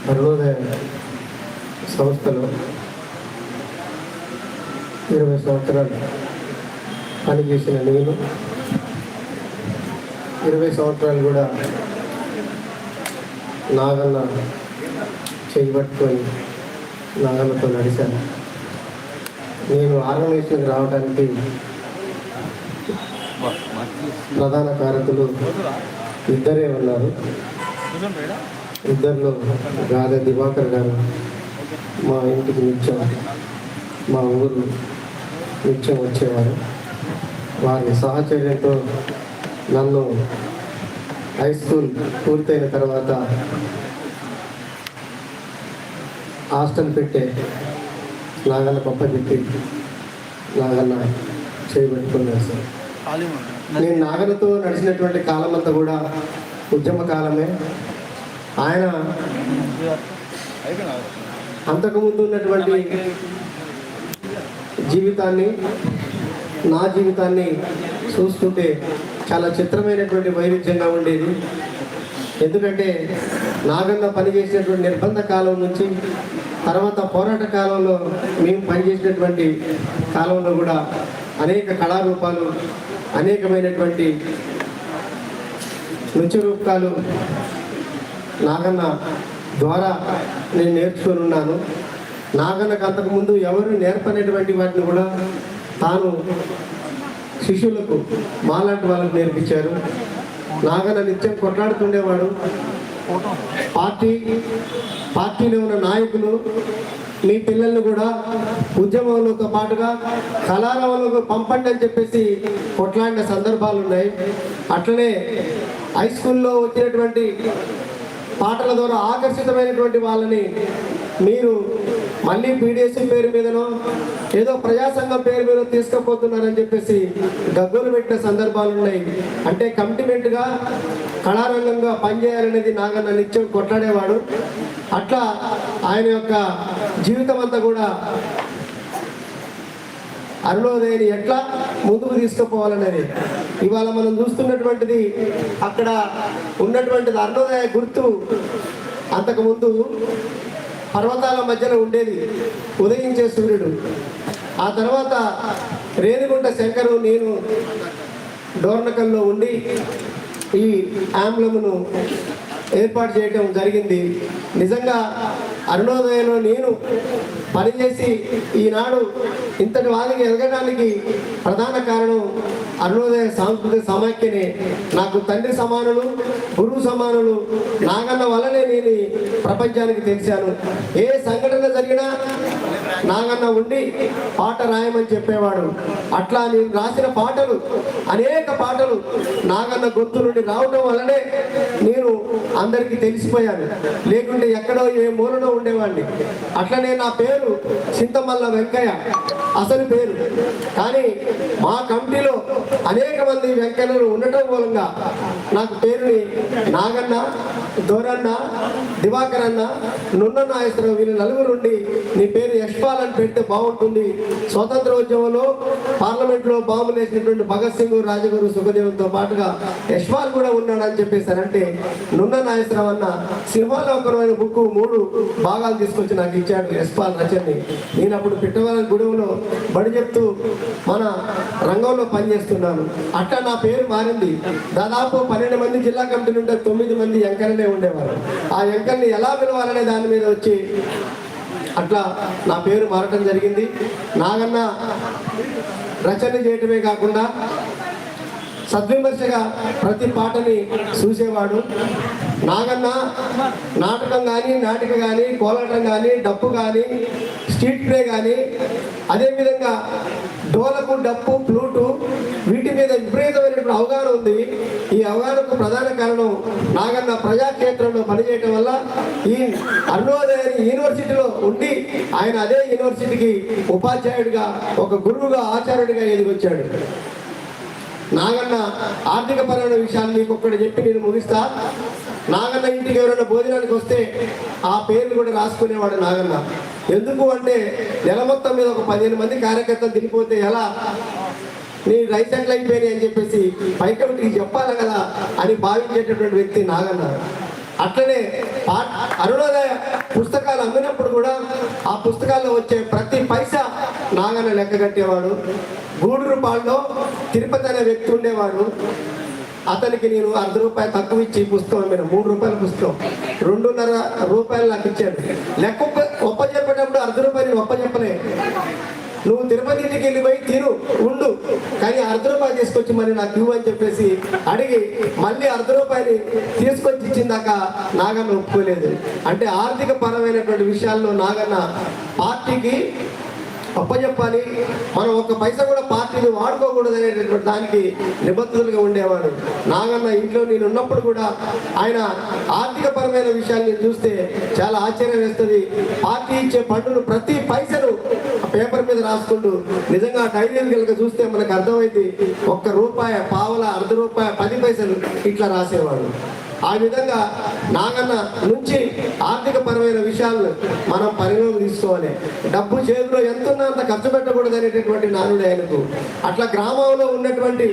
అరుణోదయ సంస్థలో 20 సంవత్సరాలు పనిచేసిన నేను 20 సంవత్సరాలు కూడా నాగన్న చేయబట్టుకొని నాగన్నతో నడిచాను. నేను ఆర్గనైజేషన్ రావడానికి ప్రధాన కారకులు ఇద్దరే ఉన్నారు. ఇద్దరిలో గాదె దివాకర్ గారు మా ఇంటికి నిత్యం, మా ఊరు నిత్యం వచ్చేవారు. వారి సహచర్యంతో నన్ను హై స్కూల్ పూర్తయిన తర్వాత హాస్టల్ పెట్టే నాగన్న గొప్ప చెప్పి నాగన్న చేయబెట్టుకున్నాను సార్. నేను నాగన్నతో నడిచినటువంటి కాలం అంతా కూడా ఉద్యమ కాలమే. ఆయన అంతకుముందు ఉన్నటువంటి జీవితాన్ని, నా జీవితాన్ని చూస్తుంటే చాలా చిత్రమైనటువంటి వైవిధ్యంగా ఉండేది. ఎందుకంటే నాగన్న పనిచేసినటువంటి నిర్బంధ కాలం నుంచి తర్వాత పోరాట కాలంలో మేము పనిచేసినటువంటి కాలంలో కూడా అనేక కళారూపాలు, అనేకమైనటువంటి నృత్య రూపాలు నాగన్న ద్వారా నేను నేర్చుకొని ఉన్నాను. నాగన్నకు అంతకుముందు ఎవరు నేర్పనేటువంటి వాటిని కూడా తాను శిష్యులకు, మాలాంటి వాళ్ళకు నేర్పించారు. నాగన్న నిత్యం కొట్లాడుతుండేవాడు. పార్టీలో ఉన్న నాయకులు మీ పిల్లల్ని కూడా ఉద్యమంలోతో పాటుగా కళారంగంలోకి పంపండి అని చెప్పేసి కొట్లాడిన సందర్భాలు ఉన్నాయి. అట్లనే హై స్కూల్లో వచ్చినటువంటి పాటల ద్వారా ఆకర్షితమైనటువంటి వాళ్ళని మీరు మళ్ళీ పీడిఎస్సీ పేరు మీదనో ఏదో ప్రజాసంఘం పేరు మీద తీసుకుపోతున్నారని చెప్పేసి గగ్గోలు పెట్టిన సందర్భాలు ఉన్నాయి. అంటే కమిట్మెంట్గా కళారంగంగా పనిచేయాలనేది నాగన్న నిత్యం కొట్లాడేవాడు. అట్లా ఆయన యొక్క జీవితం అంతా కూడా అరుణోదయని ఎట్లా ముందుకు తీసుకుపోవాలనేది ఇవాళ మనం చూస్తున్నటువంటిది. అక్కడ ఉన్నటువంటిది అరుణోదయ గుర్తు అంతకుముందు పర్వతాల మధ్యలో ఉండేది ఉదయించే సూర్యుడు. ఆ తర్వాత రేణిగుంట శంకరు, నేను డోర్నకల్లో ఉండి ఈ ఆంబ్లమును ఏర్పాటు చేయడం జరిగింది. నిజంగా అరుణోదయంలో నేను పనిచేసి ఈనాడు ఇంతటి వారికి ఎదగడానికి ప్రధాన కారణం అరుణోదయ సాంస్కృతిక సమాఖ్యనే. నాకు తండ్రి సమానులు, గురువు సమానులు నాగన్న వల్లనే నేను ప్రపంచానికి తెలిసాను. ఏ సంఘటన జరిగినా నాగన్న ఉండి పాట రాయమని చెప్పేవాడు. అట్లా నేను రాసిన పాటలు, అనేక పాటలు నాగన్న గొంతు నుండి రావడం వల్లనే నేను అందరికీ తెలిసిపోయాను. లేకుంటే ఎక్కడో ఏ మూలలో ఉండేవాడిని. అట్లనే నా పేరు చింతమల్ల వెంకయ్య అసలు పేరు. కానీ మా కమిటీలో అనేక మంది వెంకయ్యలు ఉండటం మూలంగా నాకు పేరుని నాగన్న, దొరన్న, దివాకర్ అన్న, నున్న నాగేశ్వరరావు వీళ్ళు నలుగురు ఉండి నీ పేరు యశ్పాల్ అని పెడితే బాగుంటుంది. స్వతంత్రోద్యమంలో పార్లమెంట్లో బాంబులు వేసినటువంటి భగత్ సింగ్, రాజగురు, సుఖదేవంతో పాటుగా యశ్పాల్ కూడా ఉన్నాడని చెప్పేశారంటే నున్న నాగేశ్వరరావు అన్న సింహాలోకరమైన బుక్ 3 భాగాలు తీసుకొచ్చి నాకు ఇచ్చాడు యశ్పాల్ రచనని. నేను అప్పుడు పిట్టవాళ్ళ గూడెంలో బడి చెప్తూ మన రంగంలో పనిచేస్తున్నాను. అట్లా నా పేరు మారింది. దాదాపు 12 మంది జిల్లా కమిటీ నుండి 9 మంది ఎంకలనే ఉండేవారు. ఆ ఎంకల్ని ఎలా పిలవాలనే దాని మీద వచ్చి అట్లా నా పేరు మారటం జరిగింది. నాగన్న రచన చేయటమే కాకుండా సద్విమర్శగా ప్రతి పాటని చూసేవాడు. నాగన్న నాటకం కానీ, నాటిక కానీ, కోలాటం కానీ, డప్పు కానీ, స్ట్రీట్ ప్లే కానీ, అదేవిధంగా డోలకు, డప్పు, ఫ్లూటు వీటి మీద విపరీతమైనటువంటి అవగాహన ఉంది. ఈ అవగాహనకు ప్రధాన కారణం నాగన్న ప్రజాక్షేత్రంలో పనిచేయటం వల్ల ఈ అరుణోదయ యూనివర్సిటీలో ఉండి ఆయన అదే యూనివర్సిటీకి ఉపాధ్యాయుడిగా, ఒక గురువుగా, ఆచార్యుడిగా ఎదిగొచ్చాడు. నాగన్న ఆర్థిక పరమైన విషయాలు మీకు ఒక్కటి చెప్పి నేను ముగిస్తా. నాగన్న ఇంటికి ఎవరైనా భోజనానికి వస్తే ఆ పేర్లు కూడా రాసుకునేవాడు నాగన్న. ఎందుకు అంటే నెల మొత్తం మీద ఒక 15 మంది కార్యకర్తలు తినిపోతే ఎలా, నీ రైట్ సెటిల్ అయిపోయినాయి అని చెప్పేసి పైకమిటికి చెప్పాలి కదా అని భావించేటటువంటి వ్యక్తి నాగన్న. అట్లనే అరుణోదయ పుస్తకాలు అమ్మినప్పుడు కూడా ఆ పుస్తకాల్లో వచ్చే ప్రతి పైసా నాగన్న లెక్క కట్టేవాడు. గూడూరుపాడులో తిరుపతి అనే వ్యక్తి ఉండేవాడు. అతనికి నేను ₹1/2 తక్కువ ఇచ్చి పుస్తకం అమ్మిన. ₹3 పుస్తకం, ₹2.5 నాకు ఇచ్చాడు. లెక్క ఒప్పచెప్పేటప్పుడు ₹1/2 నేను ఒప్పచెప్పలే. నువ్వు తిరుపతికి వెళ్ళిపోయి తిను ఉండు, కానీ ₹1/2 తీసుకొచ్చి మరి నాకు ఇవ్వు అని చెప్పేసి అడిగి మళ్ళీ ₹1/2 తీసుకొచ్చి ఇచ్చిందాక నాగన్న ఒప్పుకోలేదు. అంటే ఆర్థిక పరమైనటువంటి విషయాల్లో నాగన్న పార్టీకి అప్పచెప్పాలి, మనం ఒక్క పైసా కూడా పార్టీని వాడుకోకూడదు అనేటటువంటి దానికి నిబద్ధతలుగా ఉండేవాడు. నాగన్న ఇంట్లో నేను ఉన్నప్పుడు కూడా ఆయన ఆర్థిక పరమైన విషయాన్ని చూస్తే చాలా ఆశ్చర్యం వేస్తుంది. పార్టీ ఇచ్చే పన్నులు ప్రతి పైసలు పేపర్ మీద రాసుకుంటూ నిజంగా డైరీలు కనుక చూస్తే మనకు అర్థమైంది. ₹1, పావలా, ₹1, 10 పైసలు ఇట్లా రాసేవాడు. ఆ విధంగా నాగన్న నుంచి ఆర్థిక పరమైన విషయాలను మనం పరిగణలోకి తీసుకోవాలి. డబ్బు చేతిలో ఎంత ఉన్నా అంత ఖర్చు పెట్టకూడదు అనేటటువంటి నానుడు ఆయనకు. అట్లా గ్రామంలో ఉన్నటువంటి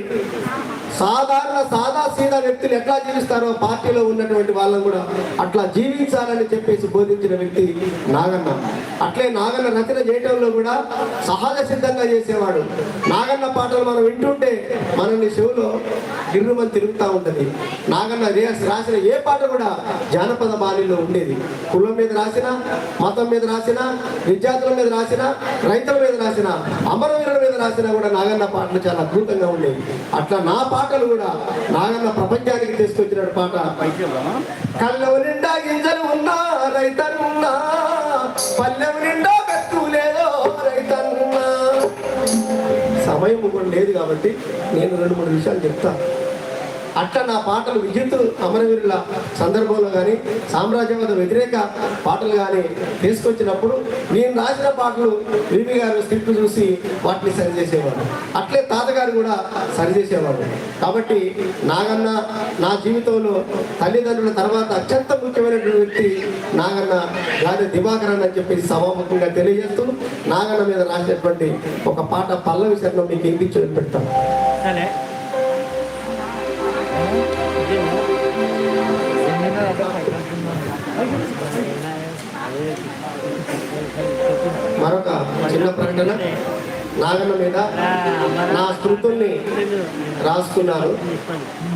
సాదా సీదా వ్యక్తులు ఎట్లా జీవిస్తారో పార్టీలో ఉన్నటువంటి వాళ్ళని కూడా అట్లా జీవించాలని చెప్పేసి బోధించిన వ్యక్తి నాగన్న. అట్లే నాగన్న రచన చేయడంలో కూడా సహజ సిద్ధంగా చేసేవాడు. నాగన్న పాటలు మనం వింటుంటే మనల్ని చెవులో గిర్రుమని తిరుగుతూ ఉంటుంది. నాగన్న రాసిన ఏ పాట కూడా జానపద బాణిలో ఉండేది. కులం మీద రాసిన, మతం మీద రాసిన, విద్యార్థుల మీద రాసిన, రైతుల మీద రాసిన, అమరవీరుల మీద రాసినా కూడా నాగన్న పాటలు చాలా అద్భుతంగా ఉండేవి. అట్లా నా పాటలు కూడా నాగన్న ప్రపంచానికి తీసుకొచ్చిన పాట. కళ్ళ నిండా గింజలు ఉన్నా రైతనున్నా, పల్లెం నిండా బెట్టు లేదో రైతనున్నా. సమయం కూడా లేదు కాబట్టి నేను 2-3 విషయాలు చెప్తాను. అట్లా నా పాటలు విద్యుత్ అమరవీరుల సందర్భంలో కానీ సామ్రాజ్యవాద వ్యతిరేక పాటలు కానీ తీసుకొచ్చినప్పుడు నేను రాసిన పాటలు వివి గారు స్క్రిప్ట్ చూసి వాటిని సరిచేసేవాడు. అట్లే తాతగారు కూడా సరిచేసేవాడు. కాబట్టి నాగన్న నా జీవితంలో తల్లిదండ్రుల తర్వాత అత్యంత ముఖ్యమైనటువంటి వ్యక్తి నాగన్న గారి దివాకరన్ అని చెప్పి సభాముఖంగా తెలియజేస్తూ నాగన్న మీద రాసినటువంటి ఒక పాట పల్లవి శరణం మీకు ఇంటించి పెడతాను. మరొక చిన్న ప్రకటన. నాగన్న మీద నా స్మృతుల్ని రాసుకున్నారు.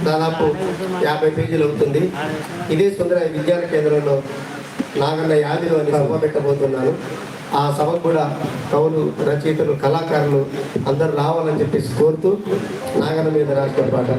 దాదాపు 50 పేజీలు అవుతుంది. ఇదే సుందర విజ్ఞాన కేంద్రంలో నాగన్న యాదిలో అని సభ పెట్టబోతున్నాను. ఆ సభకు కూడా కవులు, రచయితలు, కళాకారులు అందరూ రావాలని చెప్పేసి కోరుతూ నాగన్న మీద రాసిన పాట.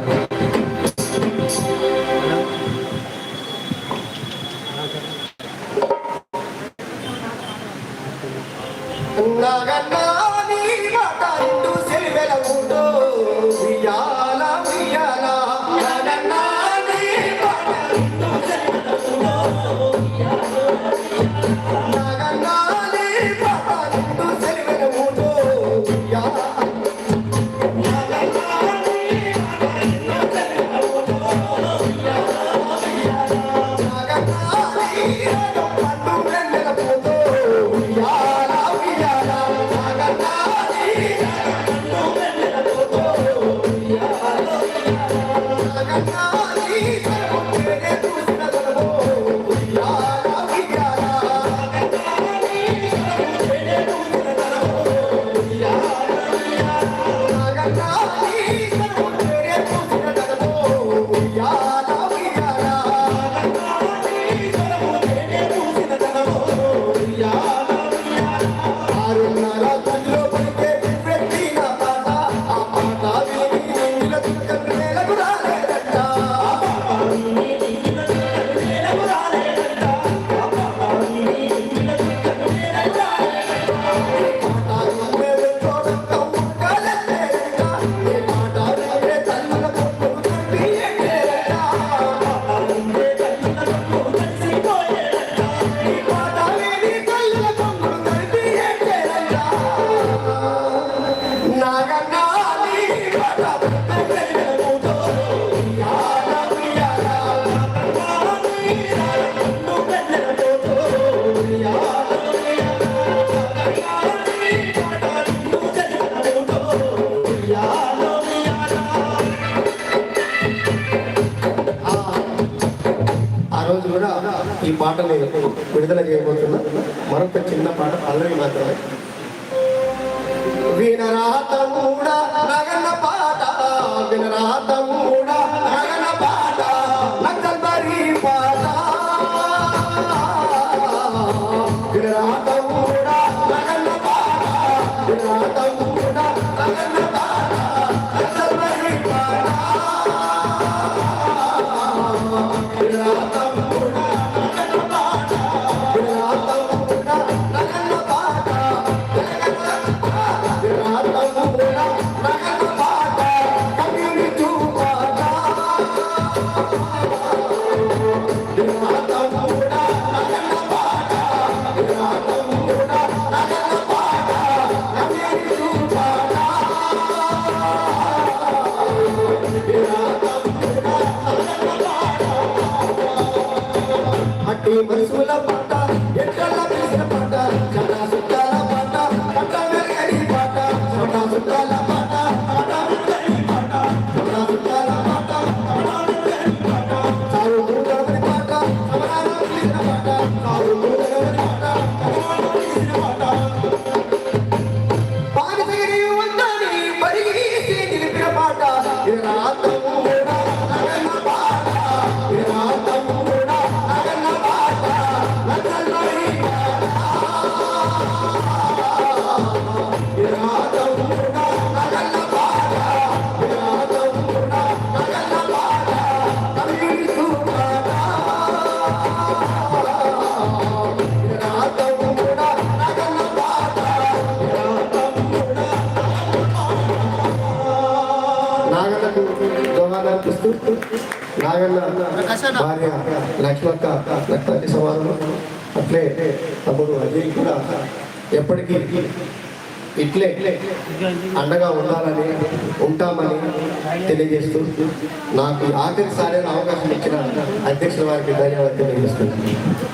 ఈ పాటని విడుదల చేయబోతున్నా. మరొక చిన్న పాట పల్లవి మాత్రమే. వినరా తమ్ముడా నగన పాట, వినరా తమ్ముడా నగన పాట, నక్కల్బరి పాట. వినరా తమ్ముడా నగన పాట, వినరా తమ్ముడా నగన పాట, నక్కల్బరి పాట. వినరా తమ్ముడా నగన పాట, వినరా తమ్ముడా నగన పాట, అట్టి మనసుల పాట, ఎట్ల వేసిన పాట, కన్నా సుట్టాల పాట, కట్ట మెరుగని పాట, కన్నా సుట్టాల పాట, కట్ట మెరుగని పాట, కన్నా సుట్టాల పాట, కట్ట మెరుగని పాట, సారు మూడవని పాట, సమరాలు తీసిన పాట, సారు మూడవని పాట, సమరాలు తీసిన పాట. పానిసగిరి వందని పరిగిసి నిలిపిన పాట, ఇది నా తమ్ముడా నగన పాట, ఇది నా తమ్ముడా నగన పాట, నగల్బరి పాట. ఇది నా తమ్ముడా నగన పాట, ఇది నా తమ్ముడా నగన పాట, కవిసు పాట. ఇది నా తమ్ముడా నగన పాట, ఇది నా తమ్ముడా. నాగన్నకు దోహాలర్పిస్తూ నాగన్న భార్య లక్ష్మక్క లక్ష్మీ సమానం, అట్లే తమ్ముడు అజయ్ కూడా ఎప్పటికీ ఇట్లే అండగా ఉండాలని ఉంటామని తెలియజేస్తూ నాకు ఆఖరిసారి అవకాశం ఇచ్చిన అధ్యక్షుల వారికి ధన్యవాదాలు తెలియజేస్తున్నాను.